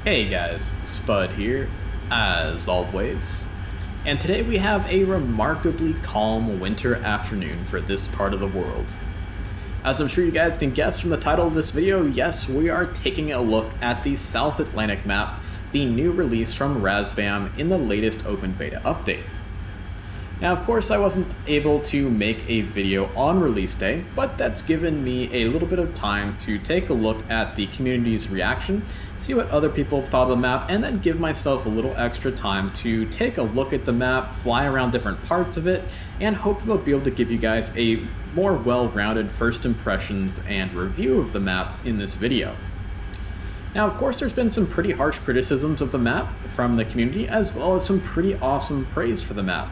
Hey guys, Spud here, as always. And today we have a remarkably calm winter afternoon for this part of the world. As I'm sure you guys can guess from the title of this video, yes, we are taking a look at the South Atlantic map, the new release from Razbam in the latest open beta update. Now, of course, I wasn't able to make a video on release day, but that's given me a little bit of time to take a look at the community's reaction, see what other people thought of the map, and then give myself a little extra time to take a look at the map, fly around different parts of it, and hopefully I'll be able to give you guys a more well-rounded first impressions and review of the map in this video. Now, of course, there's been some pretty harsh criticisms of the map from the community, as well as some pretty awesome praise for the map.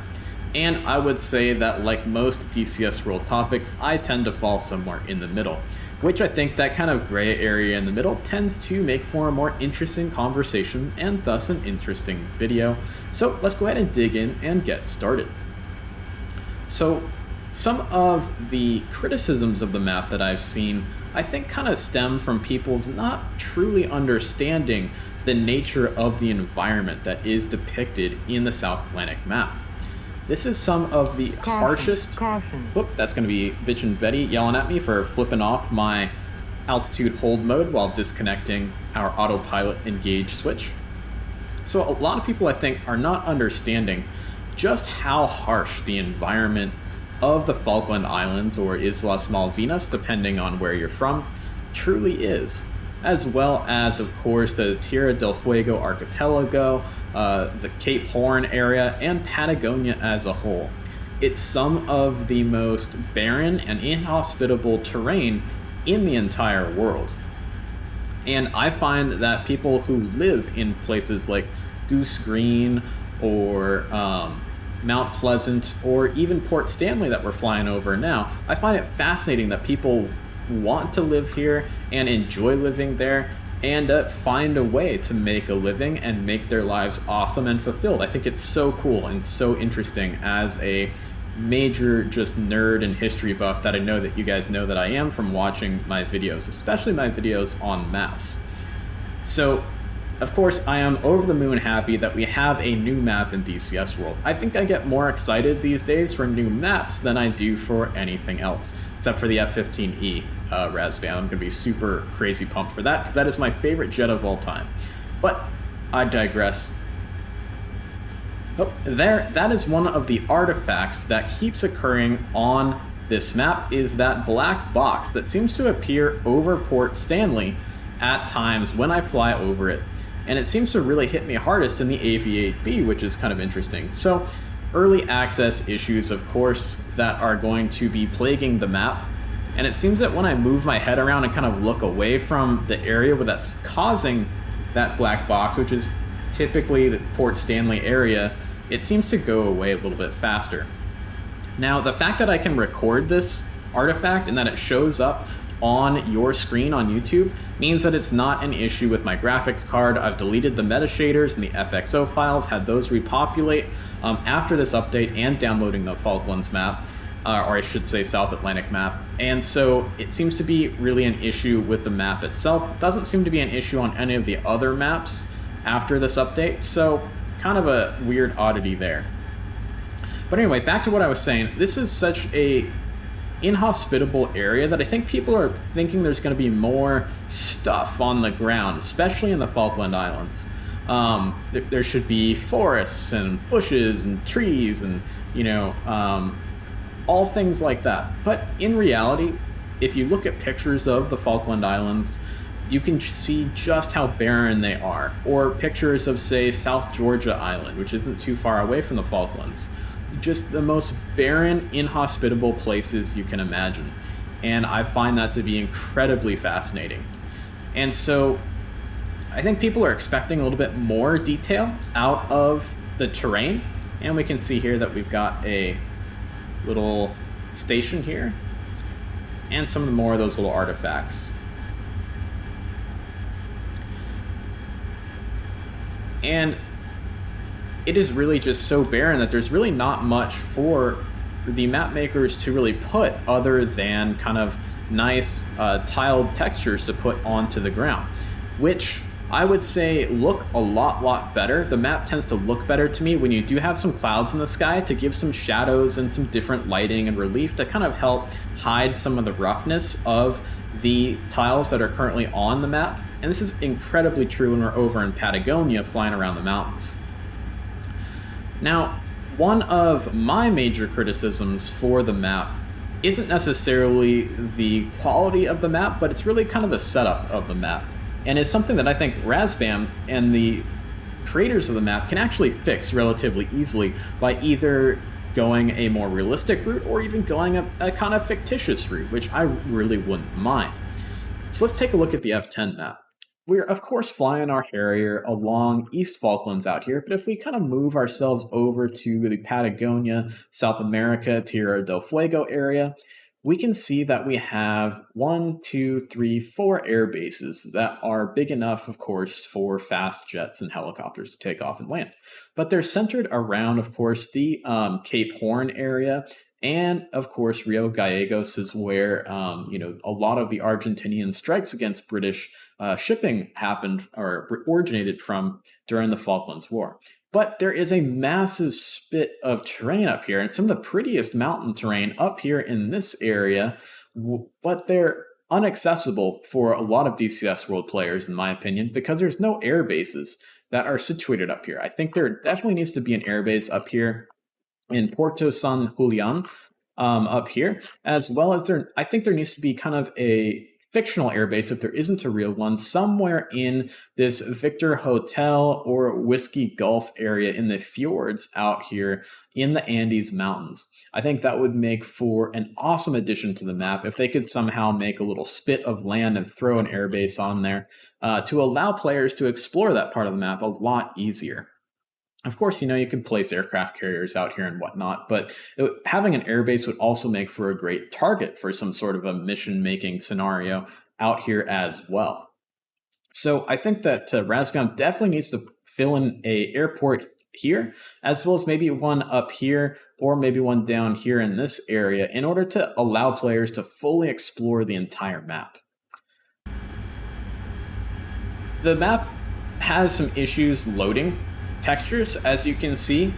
And I would say that, like most DCS world topics, I tend to fall somewhere in the middle, which I think that kind of gray area in the middle tends to make for a more interesting conversation and thus an interesting video. So let's go ahead and dig in and get started. So some of the criticisms of the map that I've seen, I think kind of stem from people's not truly understanding the nature of the environment that is depicted in the South Atlantic map. This is some of the harshest. Whoop, that's going to be Bitchin' Betty yelling at me for flipping off my altitude hold mode while disconnecting our autopilot engage switch. So a lot of people, I think, are not understanding just how harsh the environment of the Falkland Islands, or Islas Malvinas, depending on where you're from, truly is. As well as, of course, the Tierra del Fuego archipelago, the Cape Horn area, and Patagonia as a whole. It's some of the most barren and inhospitable terrain in the entire world. And I find that people who live in places like Goose Green or Mount Pleasant or even Port Stanley that we're flying over now, I find it fascinating that people want to live here and enjoy living there and find a way to make a living and make their lives awesome and fulfilled. I think it's so cool and so interesting as a major just nerd and history buff that I know that you guys know that I am from watching my videos, especially my videos on maps. So of course, I am over the moon happy that we have a new map in DCS World. I think I get more excited these days for new maps than I do for anything else, except for the F-15E Razbam. I'm going to be super crazy pumped for that, because that is my favorite jet of all time. But I digress. Oh, that is one of the artifacts that keeps occurring on this map, is that black box that seems to appear over Port Stanley at times when I fly over it. And it seems to really hit me hardest in the AV-8B, which is kind of interesting. So early access issues, of course, that are going to be plaguing the map. And it seems that when I move my head around and kind of look away from the area where that's causing that black box, which is typically the Port Stanley area, it seems to go away a little bit faster. Now, the fact that I can record this artifact and that it shows up on your screen on YouTube means that it's not an issue with my graphics card. I've deleted the meta shaders and the FXO files, had those repopulate after this update and downloading the Falklands map, or I should say South Atlantic map. And so it seems to be really an issue with the map itself. It doesn't seem to be an issue on any of the other maps after this update, so kind of a weird oddity there. But anyway, back to what I was saying. This is such a inhospitable area that I think people are thinking there's going to be more stuff on the ground, especially in the Falkland Islands. There should be forests and bushes and trees and, you know, all things like that. But in reality, if you look at pictures of the Falkland Islands, you can see just how barren they are. Or pictures of, say, South Georgia Island, which isn't too far away from the Falklands. Just the most barren, inhospitable places you can imagine. And I find that to be incredibly fascinating. And so I think people are expecting a little bit more detail out of the terrain. And we can see here that we've got a little station here and some more of those little artifacts. And it is really just so barren that there's really not much for the map makers to really put other than kind of nice tiled textures to put onto the ground, which I would say look a lot better. The map tends to look better to me when you do have some clouds in the sky to give some shadows and some different lighting and relief to kind of help hide some of the roughness of the tiles that are currently on the map. And this is incredibly true when we're over in Patagonia flying around the mountains. Now, one of my major criticisms for the map isn't necessarily the quality of the map, but it's really kind of the setup of the map. And it's something that I think Razbam and the creators of the map can actually fix relatively easily by either going a more realistic route or even going a kind of fictitious route, which I really wouldn't mind. So let's take a look at the F10 map. We're, of course, flying our Harrier along East Falklands out here, but if we kind of move ourselves over to the Patagonia, South America, Tierra del Fuego area, we can see that we have 1, 2, 3, 4 air bases that are big enough, of course, for fast jets and helicopters to take off and land. But they're centered around, of course, the Cape Horn area. And of course, Rio Gallegos is where a lot of the Argentinian strikes against British shipping happened or originated from during the Falklands War. But there is a massive spit of terrain up here, and some of the prettiest mountain terrain up here in this area, but they're inaccessible for a lot of DCS World players, in my opinion, because there's no air bases that are situated up here. I think there definitely needs to be an air base up here in Puerto San Julian up here, as well as I think there needs to be kind of a fictional airbase, if there isn't a real one, somewhere in this Victor Hotel or Whiskey Gulf area in the fjords out here in the Andes Mountains. I think that would make for an awesome addition to the map if they could somehow make a little spit of land and throw an airbase on there to allow players to explore that part of the map a lot easier. Of course, you can place aircraft carriers out here and whatnot, but having an airbase would also make for a great target for some sort of a mission-making scenario out here as well. So I think that Razbam definitely needs to fill in a airport here, as well as maybe one up here, or maybe one down here in this area, in order to allow players to fully explore the entire map. The map has some issues loading textures, as you can see,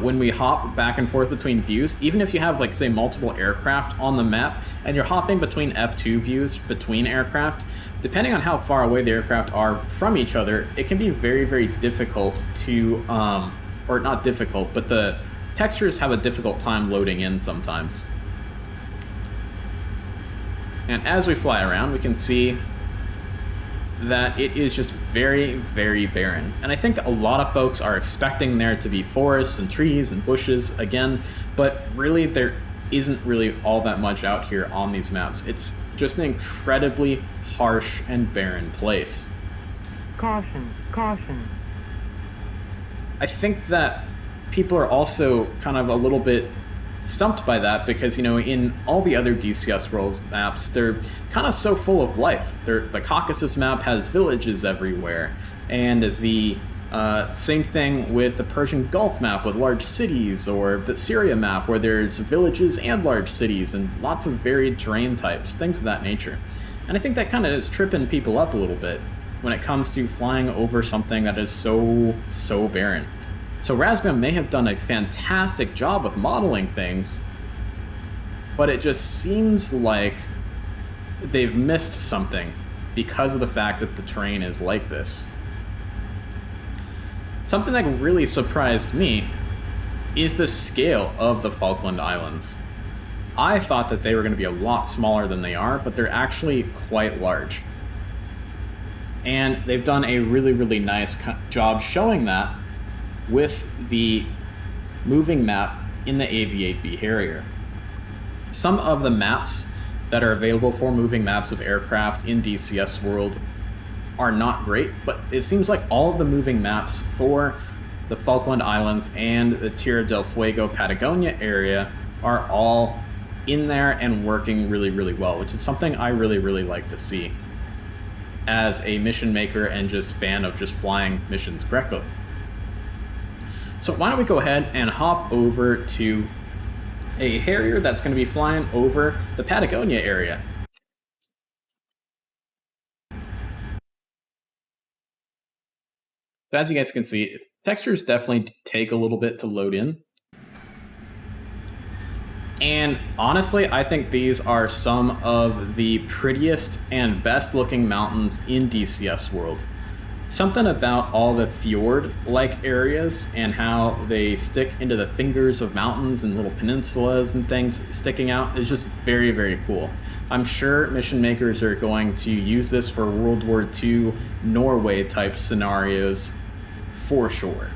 when we hop back and forth between views. Even if you have, like, say, multiple aircraft on the map and you're hopping between F2 views between aircraft, depending on how far away the aircraft are from each other, it can be very difficult to or not difficult, but the textures have a difficult time loading in sometimes. And as we fly around, we can see that it is just very barren. And I think a lot of folks are expecting there to be forests and trees and bushes again, but really there isn't really all that much out here on these maps. It's just an incredibly harsh and barren place. Caution, caution. I think that people are also kind of a little bit stumped by that because, in all the other DCS Worlds maps, they're kind of so full of life. The Caucasus map has villages everywhere, and the same thing with the Persian Gulf map with large cities, or the Syria map where there's villages and large cities and lots of varied terrain types, things of that nature. And I think that kind of is tripping people up a little bit when it comes to flying over something that is so barren. So Razbam may have done a fantastic job of modeling things, but it just seems like they've missed something because of the fact that the terrain is like this. Something that really surprised me is the scale of the Falkland Islands. I thought that they were going to be a lot smaller than they are, but they're actually quite large. And they've done a really nice job showing that with the moving map in the AV-8B Harrier. Some of the maps that are available for moving maps of aircraft in DCS World are not great, but it seems like all of the moving maps for the Falkland Islands and the Tierra del Fuego Patagonia area are all in there and working really well, which is something I really like to see as a mission maker and just fan of just flying missions correctly. So why don't we go ahead and hop over to a Harrier that's going to be flying over the Patagonia area. But as you guys can see, textures definitely take a little bit to load in. And honestly, I think these are some of the prettiest and best looking mountains in DCS world. Something about all the fjord-like areas and how they stick into the fingers of mountains and little peninsulas and things sticking out is just very, very cool. I'm sure mission makers are going to use this for World War II Norway type scenarios for sure.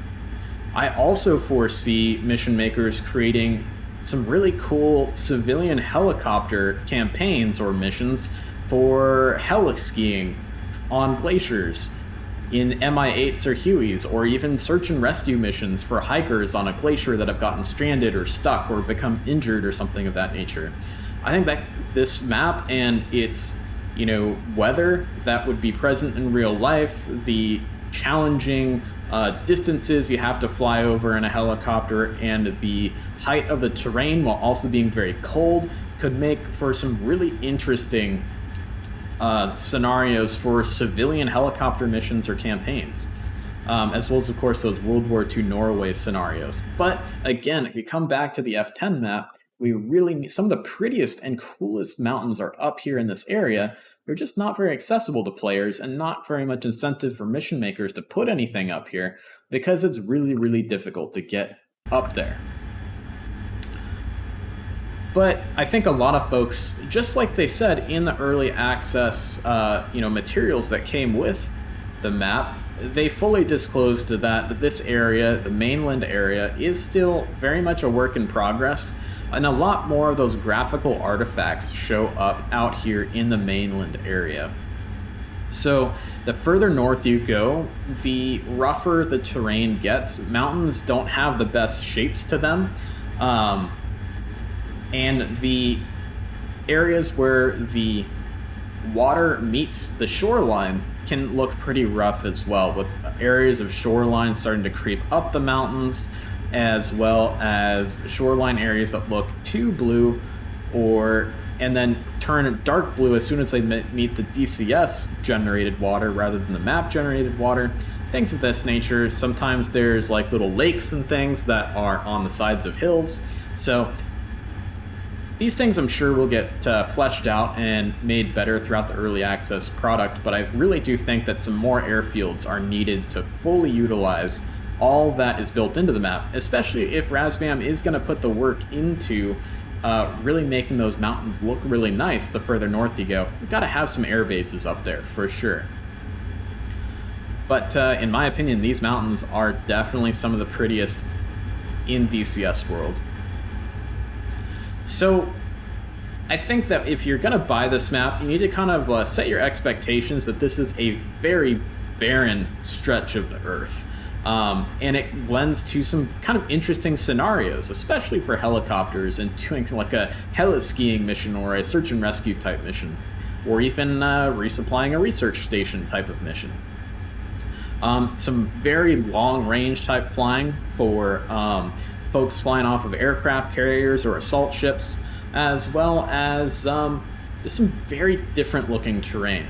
I also foresee mission makers creating some really cool civilian helicopter campaigns or missions for heli-skiing on glaciers in Mi-8s or Hueys, or even search and rescue missions for hikers on a glacier that have gotten stranded or stuck or become injured or something of that nature. I think that this map and its, weather that would be present in real life, the challenging distances you have to fly over in a helicopter, and the height of the terrain while also being very cold could make for some really interesting scenarios for civilian helicopter missions or campaigns, as well as, of course, those World War II Norway scenarios. But again, if we come back to the F10 map, we really need some of the prettiest and coolest mountains are up here in this area. They're just not very accessible to players and not very much incentive for mission makers to put anything up here because it's really, really difficult to get up there. But I think a lot of folks, just like they said in the early access materials that came with the map, they fully disclosed that this area, the mainland area, is still very much a work in progress, and a lot more of those graphical artifacts show up out here in the mainland area. So the further north you go, the rougher the terrain gets. Mountains don't have the best shapes to them. And the areas where the water meets the shoreline can look pretty rough as well, with areas of shoreline starting to creep up the mountains, as well as shoreline areas that look too blue and then turn dark blue as soon as they meet the DCS generated water rather than the map generated water. Things of this nature. Sometimes there's like little lakes and things that are on the sides of hills. So these things I'm sure will get fleshed out and made better throughout the early access product, but I really do think that some more airfields are needed to fully utilize all that is built into the map, especially if Razbam is going to put the work into really making those mountains look really nice the further north you go. We've got to have some air bases up there for sure. But in my opinion, these mountains are definitely some of the prettiest in DCS world. So I think that if you're going to buy this map, you need to kind of set your expectations that this is a very barren stretch of the Earth. And it lends to some kind of interesting scenarios, especially for helicopters and doing like a heli-skiing mission or a search and rescue type mission, or even resupplying a research station type of mission. Some very long-range type flying for folks flying off of aircraft carriers or assault ships, as well as some very different looking terrain.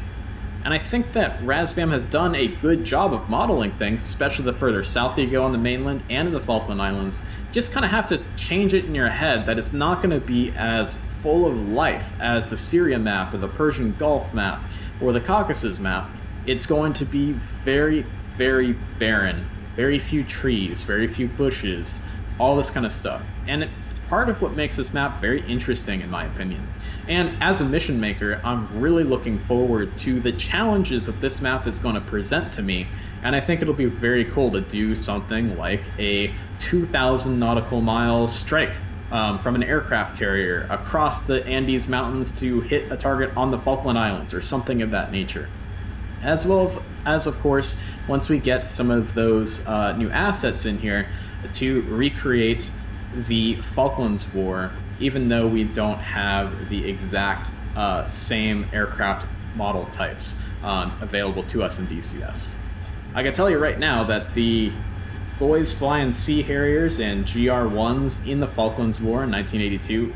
And I think that Razbam has done a good job of modeling things, especially the further south you go on the mainland and in the Falkland Islands. Just kind of have to change it in your head that it's not going to be as full of life as the Syria map or the Persian Gulf map or the Caucasus map. It's going to be very, very barren, very few trees, very few bushes, all this kind of stuff. And it's part of what makes this map very interesting in my opinion. And as a mission maker, I'm really looking forward to the challenges that this map is going to present to me, and I think it'll be very cool to do something like a 2,000 nautical mile strike from an aircraft carrier across the Andes Mountains to hit a target on the Falkland Islands or something of that nature. As well as, of course, once we get some of those new assets in here, to recreate the Falklands War, even though we don't have the exact same aircraft model types available to us in DCS. I can tell you right now that the boys flying Sea Harriers and GR1s in the Falklands War in 1982,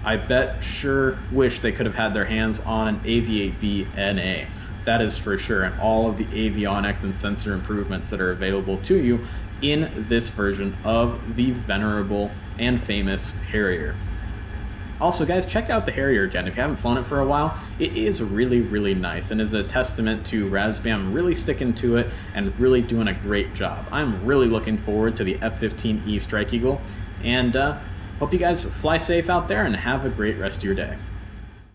I bet sure wish they could have had their hands on an Aviate B NA. that is for sure, and all of the avionics and sensor improvements that are available to you in this version of the venerable and famous Harrier. Also, guys, check out the Harrier again. If you haven't flown it for a while, it is really, really nice and is a testament to Razbam really sticking to it and really doing a great job. I'm really looking forward to the F-15E Strike Eagle, and hope you guys fly safe out there and have a great rest of your day.